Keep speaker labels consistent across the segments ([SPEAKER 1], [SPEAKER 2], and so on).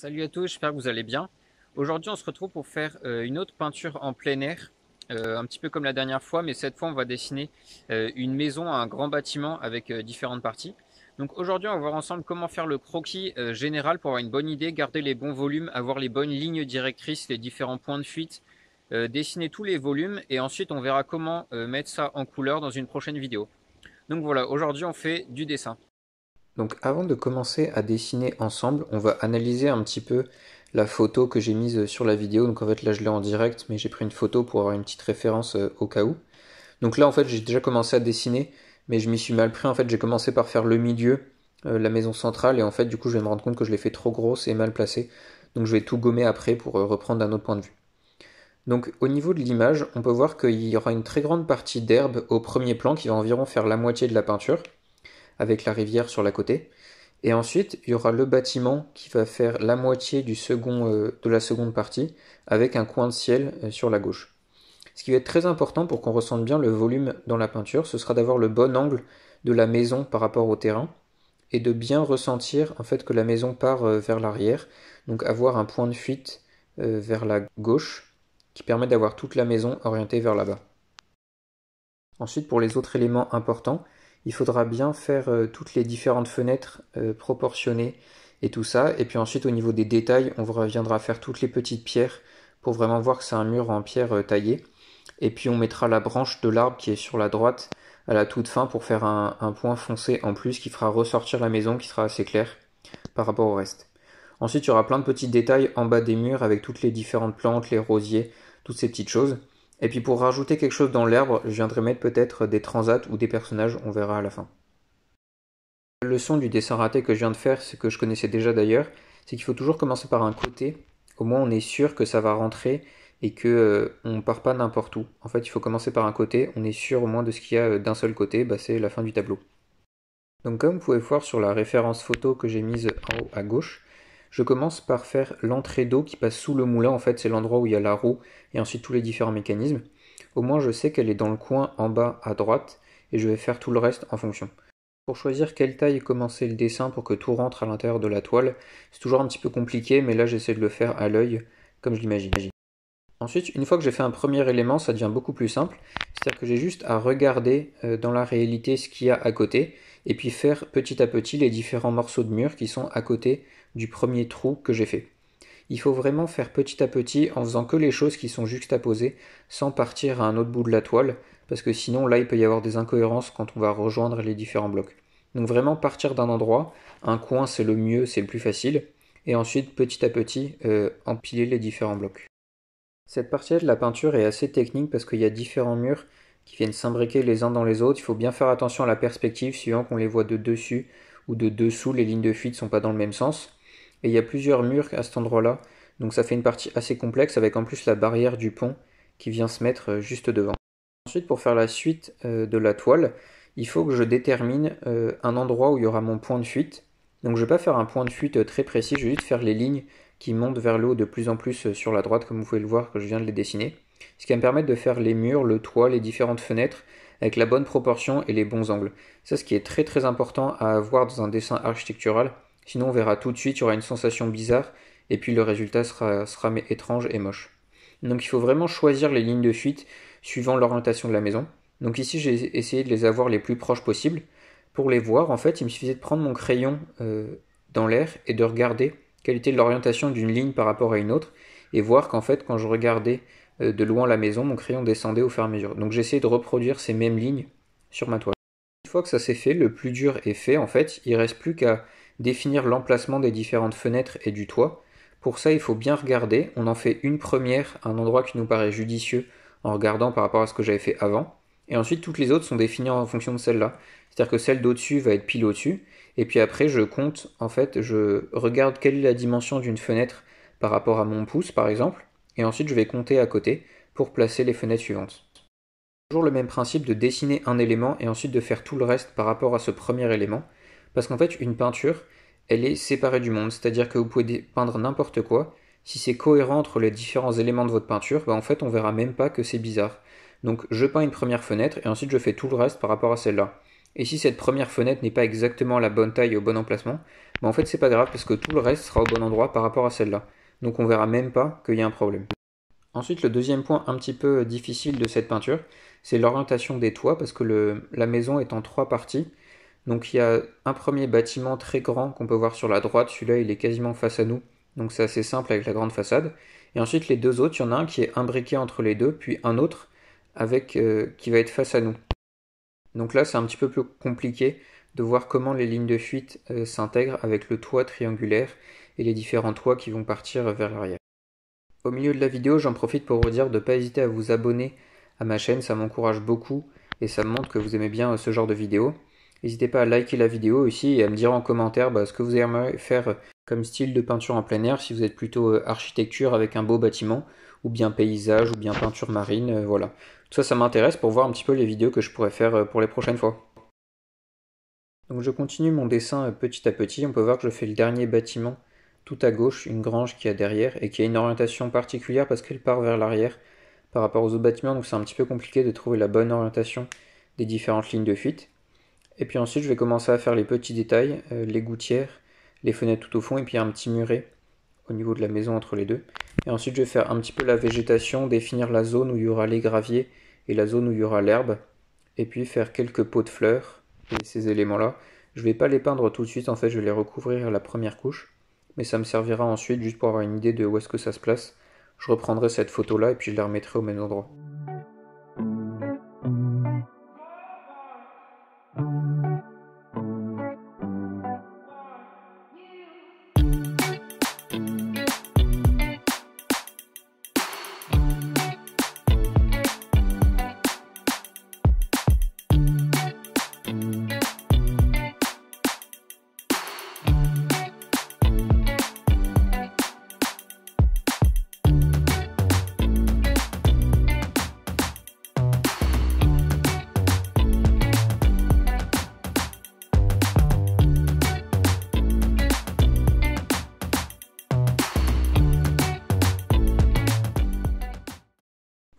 [SPEAKER 1] Salut à tous, j'espère que vous allez bien. Aujourd'hui, on se retrouve pour faire une autre peinture en plein air, un petit peu comme la dernière fois, mais cette fois, on va dessiner une maison, un grand bâtiment avec différentes parties. Donc aujourd'hui, on va voir ensemble comment faire le croquis général pour avoir une bonne idée, garder les bons volumes, avoir les bonnes lignes directrices, les différents points de fuite, dessiner tous les volumes et ensuite on verra comment mettre ça en couleur dans une prochaine vidéo. Donc voilà, aujourd'hui, on fait du dessin.
[SPEAKER 2] Donc avant de commencer à dessiner ensemble, on va analyser un petit peu la photo que j'ai mise sur la vidéo. Donc en fait là je l'ai en direct, mais j'ai pris une photo pour avoir une petite référence au cas où. Donc là en fait j'ai déjà commencé à dessiner, mais je m'y suis mal pris. En fait j'ai commencé par faire le milieu, la maison centrale, et en fait du coup je vais me rendre compte que je l'ai fait trop grosse et mal placée. Donc je vais tout gommer après pour reprendre d'un autre point de vue. Donc au niveau de l'image, on peut voir qu'il y aura une très grande partie d'herbe au premier plan qui va environ faire la moitié de la peinture, avec la rivière sur la côté. Et ensuite, il y aura le bâtiment qui va faire la moitié de la seconde partie, avec un coin de ciel sur la gauche. Ce qui va être très important pour qu'on ressente bien le volume dans la peinture, ce sera d'avoir le bon angle de la maison par rapport au terrain, et de bien ressentir en fait que la maison part vers l'arrière, donc avoir un point de fuite vers la gauche, qui permet d'avoir toute la maison orientée vers là-bas. Ensuite, pour les autres éléments importants, il faudra bien faire toutes les différentes fenêtres proportionnées et tout ça. Et puis ensuite, au niveau des détails, on reviendra faire toutes les petites pierres pour vraiment voir que c'est un mur en pierre taillée. Et puis on mettra la branche de l'arbre qui est sur la droite à la toute fin pour faire un point foncé en plus qui fera ressortir la maison, qui sera assez clair par rapport au reste. Ensuite, il y aura plein de petits détails en bas des murs avec toutes les différentes plantes, les rosiers, toutes ces petites choses. Et puis pour rajouter quelque chose dans l'herbe, je viendrai mettre peut-être des transats ou des personnages, on verra à la fin. La leçon du dessin raté que je viens de faire, c'est que je connaissais déjà d'ailleurs, c'est qu'il faut toujours commencer par un côté, au moins on est sûr que ça va rentrer et que on part pas n'importe où. En fait, il faut commencer par un côté, on est sûr au moins de ce qu'il y a d'un seul côté, bah, c'est la fin du tableau. Donc comme vous pouvez voir sur la référence photo que j'ai mise en haut à gauche, je commence par faire l'entrée d'eau qui passe sous le moulin, en fait c'est l'endroit où il y a la roue et ensuite tous les différents mécanismes. Au moins je sais qu'elle est dans le coin en bas à droite et je vais faire tout le reste en fonction. Pour choisir quelle taille commencer le dessin pour que tout rentre à l'intérieur de la toile, c'est toujours un petit peu compliqué, mais là j'essaie de le faire à l'œil comme je l'imagine. Ensuite, une fois que j'ai fait un premier élément, ça devient beaucoup plus simple. C'est-à-dire que j'ai juste à regarder dans la réalité ce qu'il y a à côté, et puis faire petit à petit les différents morceaux de mur qui sont à côté du premier trou que j'ai fait. Il faut vraiment faire petit à petit en faisant que les choses qui sont juxtaposées, sans partir à un autre bout de la toile, parce que sinon là il peut y avoir des incohérences quand on va rejoindre les différents blocs. Donc vraiment partir d'un endroit, un coin c'est le mieux, c'est le plus facile, et ensuite petit à petit empiler les différents blocs. Cette partie de la peinture est assez technique parce qu'il y a différents murs qui viennent s'imbriquer les uns dans les autres. Il faut bien faire attention à la perspective suivant qu'on les voit de dessus ou de dessous. Les lignes de fuite ne sont pas dans le même sens. Et il y a plusieurs murs à cet endroit-là. Donc ça fait une partie assez complexe avec en plus la barrière du pont qui vient se mettre juste devant. Ensuite, pour faire la suite de la toile, il faut que je détermine un endroit où il y aura mon point de fuite. Donc je ne vais pas faire un point de fuite très précis, je vais juste faire les lignes qui montent vers le haut de plus en plus sur la droite, comme vous pouvez le voir que je viens de les dessiner. Ce qui va me permettre de faire les murs, le toit, les différentes fenêtres avec la bonne proportion et les bons angles. Ça, ce qui est très très important à avoir dans un dessin architectural. Sinon, on verra tout de suite, il y aura une sensation bizarre et puis le résultat sera étrange et moche. Donc il faut vraiment choisir les lignes de fuite suivant l'orientation de la maison. Donc ici, j'ai essayé de les avoir les plus proches possibles. Pour les voir, en fait, il me suffisait de prendre mon crayon dans l'air et de regarder quelle était l'orientation d'une ligne par rapport à une autre et voir qu'en fait, quand je regardais de loin la maison, mon crayon descendait au fur et à mesure. Donc j'ai essayé de reproduire ces mêmes lignes sur ma toile. Une fois que ça s'est fait, le plus dur est fait en fait, il ne reste plus qu'à définir l'emplacement des différentes fenêtres et du toit. Pour ça, il faut bien regarder, on en fait une première à un endroit qui nous paraît judicieux en regardant par rapport à ce que j'avais fait avant. Et ensuite, toutes les autres sont définies en fonction de celle-là. C'est-à-dire que celle d'au-dessus va être pile au-dessus. Et puis après, je compte, en fait, je regarde quelle est la dimension d'une fenêtre par rapport à mon pouce, par exemple. Et ensuite, je vais compter à côté pour placer les fenêtres suivantes. Toujours le même principe de dessiner un élément et ensuite de faire tout le reste par rapport à ce premier élément. Parce qu'en fait, une peinture, elle est séparée du monde. C'est-à-dire que vous pouvez peindre n'importe quoi. Si c'est cohérent entre les différents éléments de votre peinture, bah en fait, on verra même pas que c'est bizarre. Donc, je peins une première fenêtre et ensuite je fais tout le reste par rapport à celle-là. Et si cette première fenêtre n'est pas exactement à la bonne taille et au bon emplacement, Mais en fait c'est pas grave parce que tout le reste sera au bon endroit par rapport à celle-là. Donc on verra même pas qu'il y a un problème. Ensuite, le deuxième point un petit peu difficile de cette peinture, c'est l'orientation des toits parce que la maison est en 3 parties. Donc il y a un premier bâtiment très grand qu'on peut voir sur la droite, celui-là il est quasiment face à nous, donc c'est assez simple avec la grande façade. Et ensuite les deux autres, il y en a un qui est imbriqué entre les deux, puis un autre qui va être face à nous. Donc là c'est un petit peu plus compliqué de voir comment les lignes de fuite s'intègrent avec le toit triangulaire et les différents toits qui vont partir vers l'arrière. Au milieu de la vidéo, j'en profite pour vous dire de ne pas hésiter à vous abonner à ma chaîne, ça m'encourage beaucoup et ça me montre que vous aimez bien ce genre de vidéo. N'hésitez pas à liker la vidéo aussi et à me dire en commentaire ce que vous aimeriez faire comme style de peinture en plein air, si vous êtes plutôt architecture avec un beau bâtiment, ou bien paysage, ou bien peinture marine, voilà. Tout ça, ça m'intéresse pour voir un petit peu les vidéos que je pourrais faire pour les prochaines fois. Donc je continue mon dessin petit à petit, on peut voir que je fais le dernier bâtiment tout à gauche, une grange qui a derrière, et qui a une orientation particulière parce qu'elle part vers l'arrière par rapport aux autres bâtiments, donc c'est un petit peu compliqué de trouver la bonne orientation des différentes lignes de fuite. Et puis ensuite je vais commencer à faire les petits détails, les gouttières, les fenêtres tout au fond, et puis un petit muret au niveau de la maison entre les deux. Et ensuite je vais faire un petit peu la végétation, définir la zone où il y aura les graviers et la zone où il y aura l'herbe, et puis faire quelques pots de fleurs, et ces éléments-là. Je ne vais pas les peindre tout de suite, en fait je vais les recouvrir à la première couche, mais ça me servira ensuite juste pour avoir une idée de où est-ce que ça se place. Je reprendrai cette photo-là et puis je la remettrai au même endroit.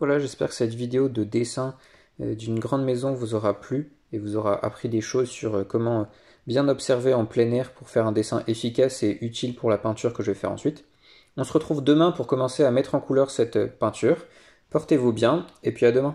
[SPEAKER 2] Voilà, j'espère que cette vidéo de dessin d'une grande maison vous aura plu et vous aura appris des choses sur comment bien observer en plein air pour faire un dessin efficace et utile pour la peinture que je vais faire ensuite. On se retrouve demain pour commencer à mettre en couleur cette peinture. Portez-vous bien et puis à demain.